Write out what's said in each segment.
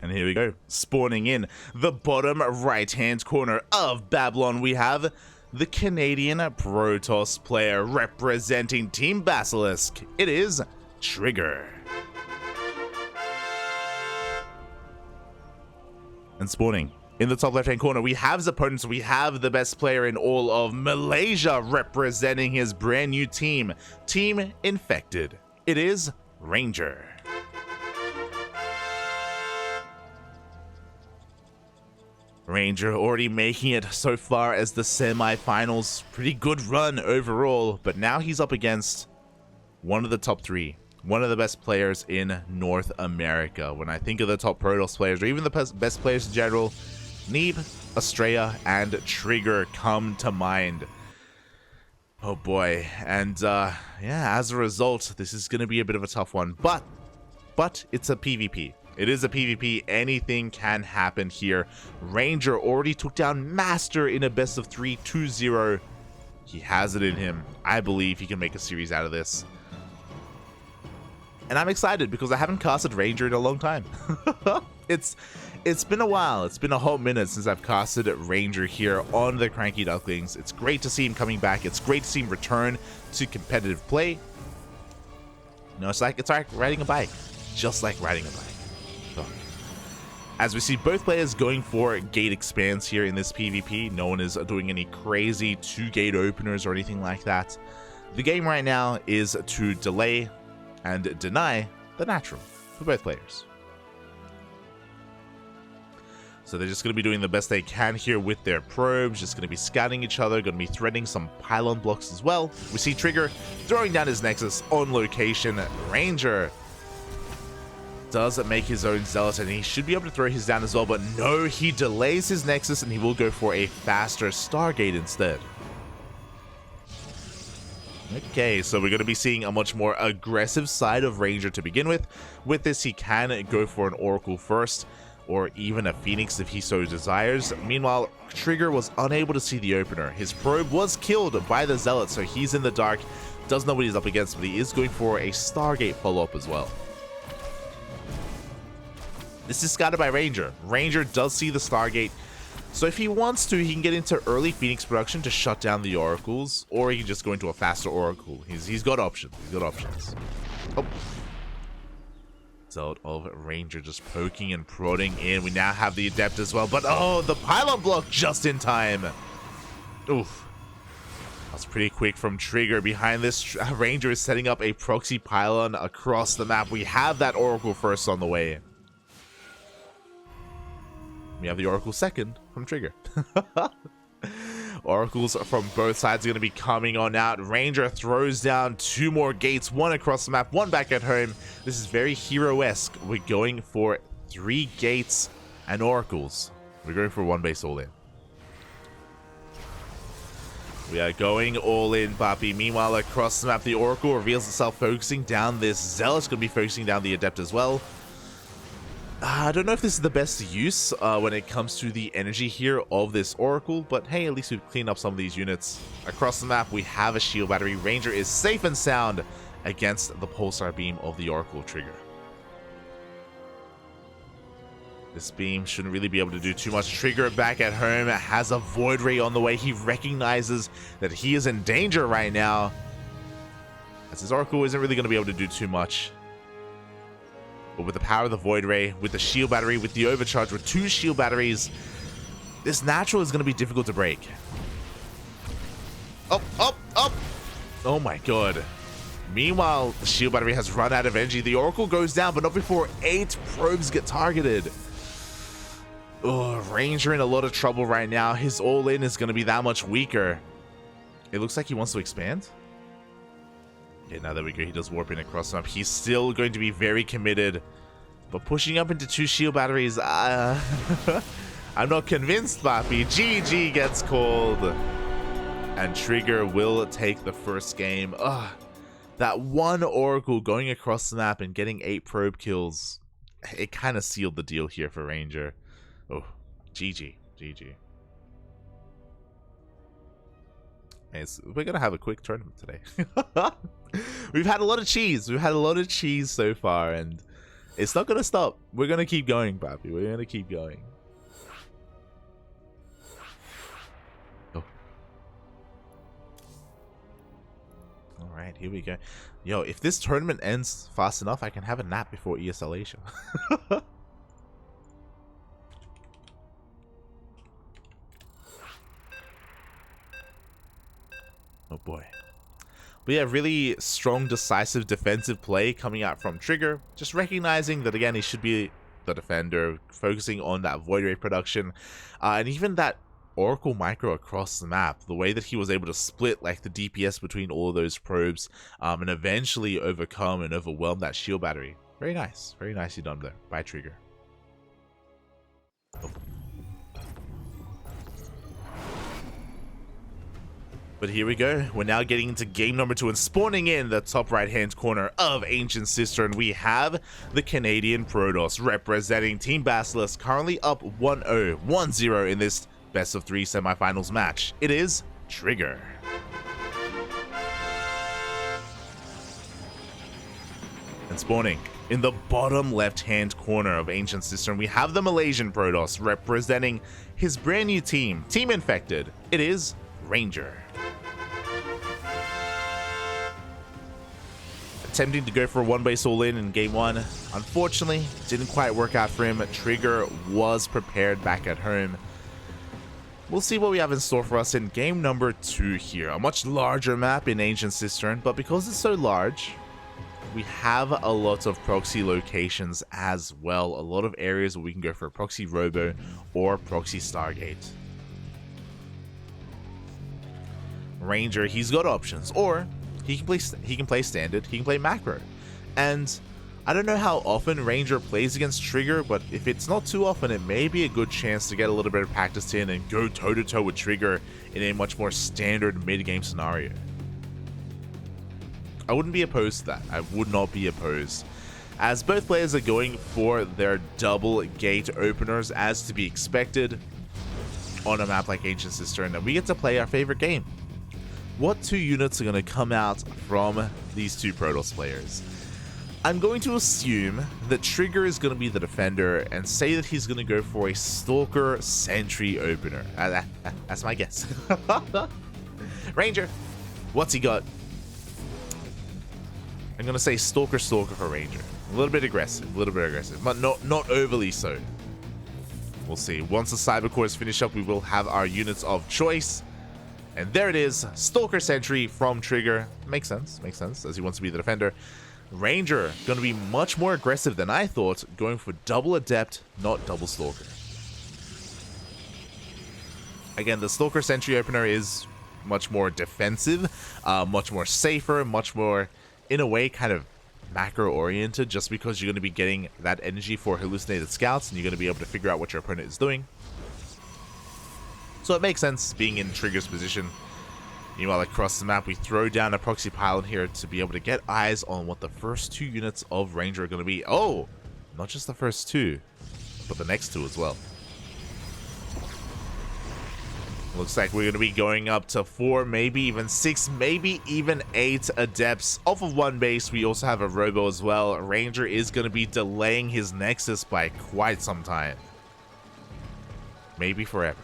And here we go. Spawning in the bottom right-hand corner of Babylon, we have the Canadian Protoss player representing Team Basilisk. It is Trigger. And spawning in the top left-hand corner, we have his opponents. We have the best player in all of Malaysia representing his brand new team, Team Infected. It is Ranger. Ranger already making it so far as the semi-finals. Pretty good run overall, but now he's up against one of the top three. One of the best players in North America. When I think of the top Protoss players, or even the best players in general, Neeb, Estrella, and Trigger come to mind. Oh boy. And yeah, as a result, this is going to be a bit of a tough one. But it's a PvP. It is a PvP. Anything can happen here. Ranger already took down Master in a best of 3 2-0. He has it in him. I believe he can make a series out of this. And I'm excited because I haven't casted Ranger in a long time. It's been a while. It's been a whole minute since I've casted Ranger here on the Cranky Ducklings. It's great to see him coming back. It's great to see him return to competitive play. You know, it's like riding a bike. Just like riding a bike. So, as we see both players going for gate expands here in this PvP. No one is doing any crazy 2-gate openers or anything like that. The game right now is to delay and deny the natural for both players. So they're just going to be doing the best they can here with their probes, just going to be scouting each other, going to be threading some pylon blocks as well. We see Trigger throwing down his Nexus on location. Ranger does make his own Zealot, and he should be able to throw his down as well, but no, he delays his Nexus, and he will go for a faster Stargate instead. Okay, so we're going to be seeing a much more aggressive side of Ranger to begin with. With this, he can go for an Oracle first, or even a Phoenix if he so desires. Meanwhile, Trigger was unable to see the opener. His probe was killed by the Zealot, so he's in the dark, doesn't know what he's up against, but he is going for a Stargate follow-up as well. This is scouted by Ranger. Ranger does see the Stargate, so if he wants to, he can get into early Phoenix production to shut down the Oracles, or he can just go into a faster Oracle. He's got options. He's got options. Oh. Out of Ranger just poking and prodding in. We now have the Adept as well, but oh, the pylon block just in time. Oof. That's pretty quick from Trigger. Behind this, Ranger is setting up a proxy pylon across the map. We have that Oracle first on the way. We have the Oracle second from Trigger. Oracles from both sides are going to be coming on out. Ranger throws down 2 more gates, 1 across the map, 1 back at home. This is very hero-esque. We're going for 3 gates and Oracles. We're going for 1 base all in. We are going all in, Papi. Meanwhile, across the map, the Oracle reveals itself focusing down this Zealot's going to be focusing down the Adept as well. I don't know if this is the best use when it comes to the energy here of this Oracle, but hey, at least we've cleaned up some of these units. Across the map, we have a shield battery. Ranger is safe and sound against the pulsar beam of the Oracle Trigger. This beam shouldn't really be able to do too much. Trigger back at home has a Void Ray on the way. He recognizes that he is in danger right now, as his Oracle isn't really going to be able to do too much. But with the power of the Void Ray, with the shield battery, with the overcharge, with 2 shield batteries, this natural is going to be difficult to break. Up, up, up! Oh my god. Meanwhile, the shield battery has run out of energy. The Oracle goes down, but not before 8 probes get targeted. Oh, Ranger in a lot of trouble right now. His all-in is going to be that much weaker. It looks like he wants to expand. Okay, now there we go. He does warp in across the map. He's still going to be very committed, but pushing up into 2 shield batteries, I'm not convinced, Papi. GG gets called, and Trigger will take the first game. That 1 Oracle going across the map and getting 8 probe kills, it kind of sealed the deal here for Ranger. Oh, GG. We're gonna have a quick tournament today. We've had a lot of cheese. We've had a lot of cheese so far, and It's not gonna stop. We're gonna keep going, Papi. We're gonna keep going. Oh. Alright, here we go. Yo, if this tournament ends fast enough, I can have a nap before ESL Asia. Oh boy. But yeah, really strong, decisive defensive play coming out from Trigger. Just recognizing that, again, he should be the defender, focusing on that Void Ray production. And even that Oracle micro across the map, the way that he was able to split like the DPS between all of those probes and eventually overcome and overwhelm that shield battery. Very nice. Very nicely done there by Trigger. Oh. But here we go. We're now getting into game number 2 and spawning in the top right-hand corner of Ancient Cistern. We have the Canadian Protoss representing Team Basilisk, currently up 1-0, 1-0 in this best-of-3 semifinals match. It is Trigger. And spawning in the bottom left-hand corner of Ancient Cistern, we have the Malaysian Protoss representing his brand new team, Team Infected. It is Ranger. Attempting to go for a one base all in game 1. Unfortunately, didn't quite work out for him. Trigger was prepared back at home. We'll see what we have in store for us in game number 2 here. A much larger map in Ancient Cistern, but because it's so large, we have a lot of proxy locations as well. A lot of areas where we can go for a proxy Robo or proxy Stargate. Ranger, he's got options, or he can play standard, he can play macro. And I don't know how often Ranger plays against Trigger, but if it's not too often, it may be a good chance to get a little bit of practice in and go toe-to-toe with Trigger in a much more standard mid-game scenario. I wouldn't be opposed to that. I would not be opposed, as both players are going for their double gate openers as to be expected on a map like Ancient Cistern, and we get to play our favorite game. What 2 units are going to come out from these 2 Protoss players? I'm going to assume that Trigger is going to be the defender and say that he's going to go for a Stalker Sentry opener. That's my guess. Ranger, what's he got? I'm going to say Stalker for Ranger. A little bit aggressive, but not overly so. We'll see. Once the Cyber Cores finish up, we will have our units of choice. And there it is, Stalker Sentry from Trigger. Makes sense, as he wants to be the defender. Ranger, going to be much more aggressive than I thought, going for double Adept, not double Stalker. Again, the Stalker Sentry opener is much more defensive, much more safer, much more, in a way, kind of macro-oriented, just because you're going to be getting that energy for hallucinated scouts, and you're going to be able to figure out what your opponent is doing. So it makes sense being in Trigger's position. Meanwhile, across the map, we throw down a proxy pylon here to be able to get eyes on what the first 2 units of Ranger are going to be. Oh, not just the first 2, but the next 2 as well. Looks like we're going to be going up to 4, maybe even 6, maybe even 8 Adepts off of 1 base. We also have a Robo as well. Ranger is going to be delaying his Nexus by quite some time. Maybe forever.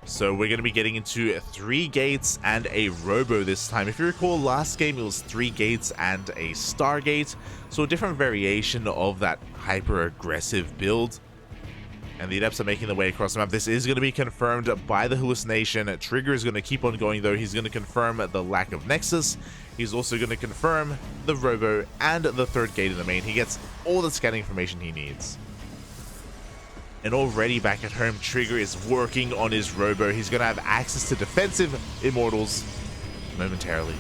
So we're going to be getting into 3 gates and a Robo this time. If you recall, last game it was 3 gates and a Stargate. So a different variation of that hyper-aggressive build. And the Adepts are making their way across the map. This is going to be confirmed by the hallucination. Trigger is going to keep on going though. He's going to confirm the lack of Nexus. He's also going to confirm the Robo and the 3rd gate in the main. He gets all the scanning information he needs. And already back at home, Trigger is working on his Robo. He's going to have access to defensive Immortals momentarily.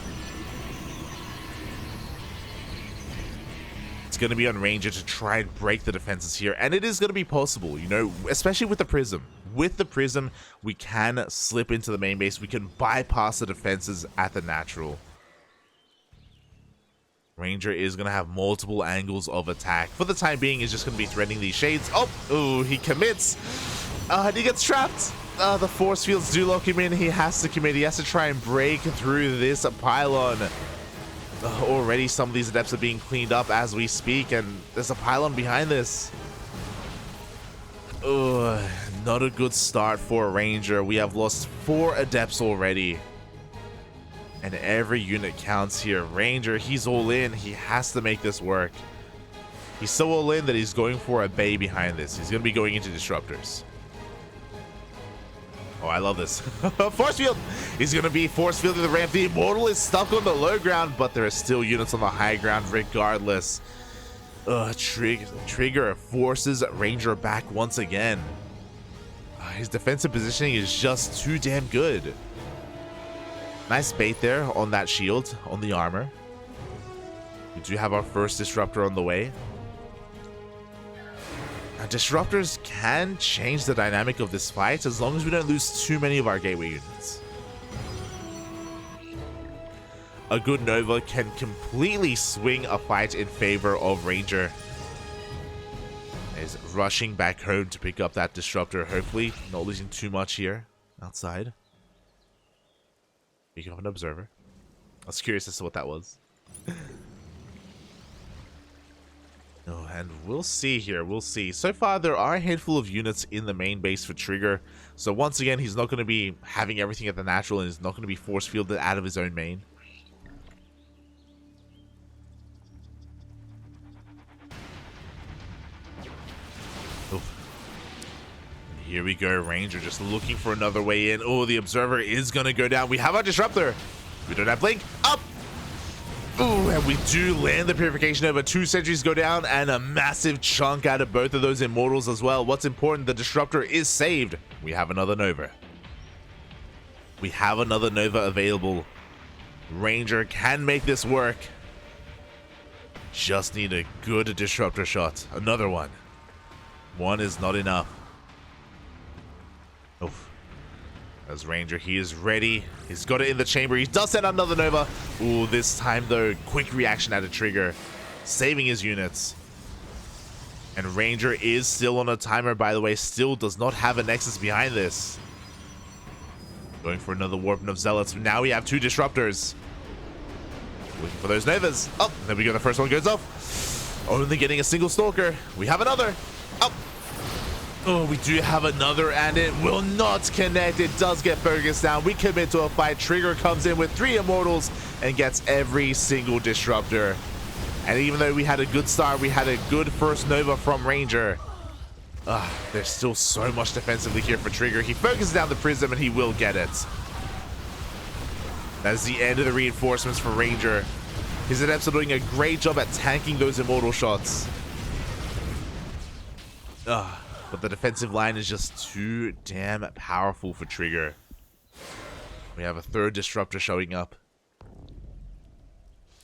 It's going to be on Ranger to try and break the defenses here. And it is going to be possible, you know, especially with the Prism. With the Prism, we can slip into the main base. We can bypass the defenses at the natural. Ranger is going to have multiple angles of attack. For the time being, he's just going to be threatening these shades. Oh, he commits. And he gets trapped. The force fields do lock him in. He has to commit. He has to try and break through this pylon. Already some of these adepts are being cleaned up as we speak, and there's a pylon behind this. Ugh, not a good start for a ranger. We have lost 4 adepts already. And every unit counts here. Ranger, he's all in. He has to make this work. He's so all in that he's going for a bay behind this. He's going to be going into disruptors. Oh, I love this. Force field! He's going to be force fielding the ramp. The Immortal is stuck on the low ground, but there are still units on the high ground regardless. Trigger forces Ranger back once again. His defensive positioning is just too damn good. Nice bait there on that shield, on the armor. We do have our first disruptor on the way. Now, disruptors can change the dynamic of this fight as long as we don't lose too many of our gateway units. A good Nova can completely swing a fight in favor of Ranger. Is rushing back home to pick up that disruptor, hopefully not losing too much here outside. Picking up an observer. I was curious as to what that was. Oh, and we'll see here, we'll see. So far, there are a handful of units in the main base for Trigger. So once again, he's not going to be having everything at the natural, and he's not going to be force fielded out of his own main. Here we go, Ranger just looking for another way in. Oh, the Observer is going to go down. We have our Disruptor. We don't have Blink. Up! Oh, and we do land the Purification over. 2 sentries go down and a massive chunk out of both of those Immortals as well. What's important, the Disruptor is saved. We have another Nova. We have another Nova available. Ranger can make this work. Just need a good Disruptor shot. Another one. One is not enough. Oh, as Ranger, he is ready. He's got it in the chamber. He does send another Nova. Ooh, this time though, quick reaction out of Trigger, saving his units. And Ranger is still on a timer, by the way. Still does not have a Nexus behind this. Going for another Warping of Zealots. Now we have 2 Disruptors. Looking for those Novas. Oh, there we go. The first one goes off. Only getting a single Stalker. We have another. Oh. Oh, we do have another, and it will not connect. It does get focused down. We commit to a fight. Trigger comes in with 3 Immortals and gets every single Disruptor. And even though we had a good start, we had a good first Nova from Ranger. There's still so much defensively here for Trigger. He focuses down the Prism, and he will get it. That's the end of the reinforcements for Ranger. His Adepts are doing a great job at tanking those Immortal shots. But the defensive line is just too damn powerful for Trigger. We have a 3rd Disruptor showing up.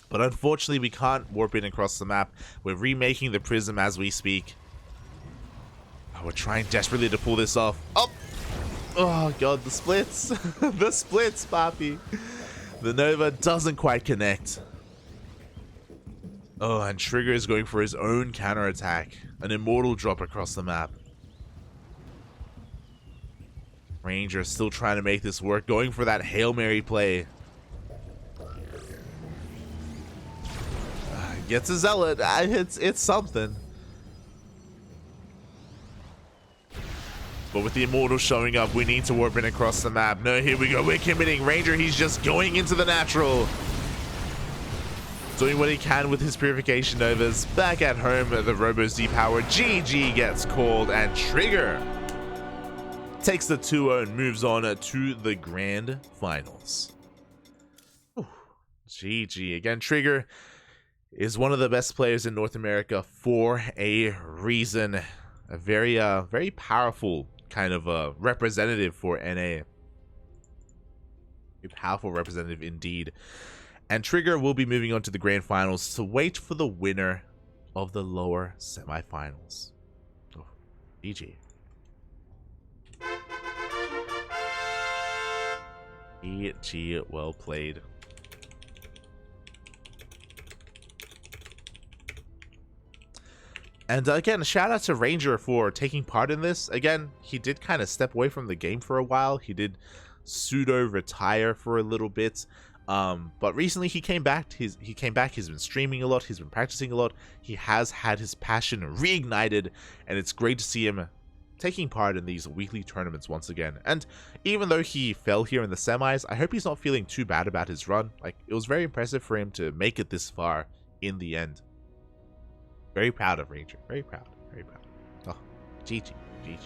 But unfortunately, we can't warp in across the map. We're remaking the Prism as we speak. We're trying desperately to pull this off. Oh god, the splits. The splits, Papi. The Nova doesn't quite connect. Oh, and Trigger is going for his own counterattack. An Immortal drop across the map. Ranger still trying to make this work, going for that Hail Mary play. Gets a Zealot. It's something. But with the Immortal showing up, we need to warp in across the map. No, here we go. We're committing. Ranger, he's just going into the natural. Doing what he can with his Purification Novas. Back at home, the Robo's depowered. GG gets called, and Trigger takes the 2-0 and moves on to the grand finals. GG. Again, Trigger is one of the best players in North America for a reason. A very powerful kind of representative for NA. A powerful representative indeed. And Trigger will be moving on to the grand finals to wait for the winner of the lower semifinals. GG. GG, well played. And again, shout out to Ranger for taking part in this. Again, he did kind of step away from the game for a while. He did pseudo retire for a little bit. But recently he came back. He's been streaming a lot. He's been practicing a lot. He has had his passion reignited, and it's great to see him taking part in these weekly tournaments once again. And even though he fell here in the semis, I hope he's not feeling too bad about his run. Like, it was very impressive for him to make it this far in the end. Very proud of Ranger. Very proud. Very proud. Oh, GG. GG.